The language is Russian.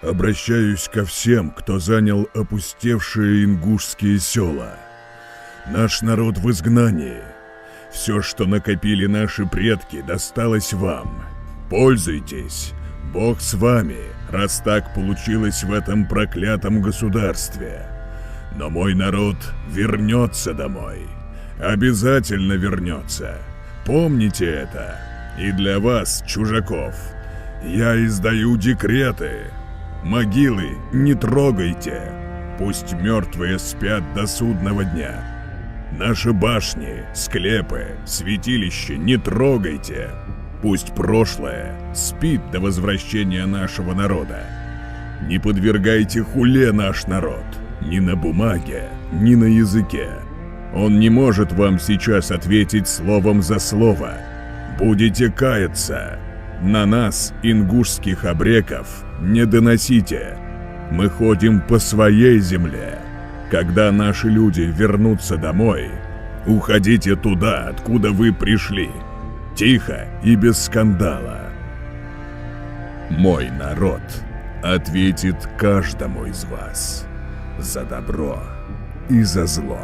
Обращаюсь ко всем, кто занял опустевшие ингушские села. Наш народ в изгнании. Все, что накопили наши предки, досталось вам. Пользуйтесь. Бог с вами, раз так получилось в этом проклятом государстве. Но мой народ вернется домой. Обязательно вернется. Помните это. И для вас, чужаков, я издаю декреты. Могилы не трогайте. Пусть мертвые спят до судного дня. Наши башни, склепы, святилища не трогайте. Пусть прошлое спит до возвращения нашего народа. Не подвергайте хуле наш народ. Ни на бумаге, ни на языке. Он не может вам сейчас ответить словом за слово. Будете каяться. На нас, ингушских абреков, не доносите. Мы ходим по своей земле. Когда наши люди вернутся домой, уходите туда, откуда вы пришли. Тихо и без скандала. Мой народ ответит каждому из вас за добро и за зло.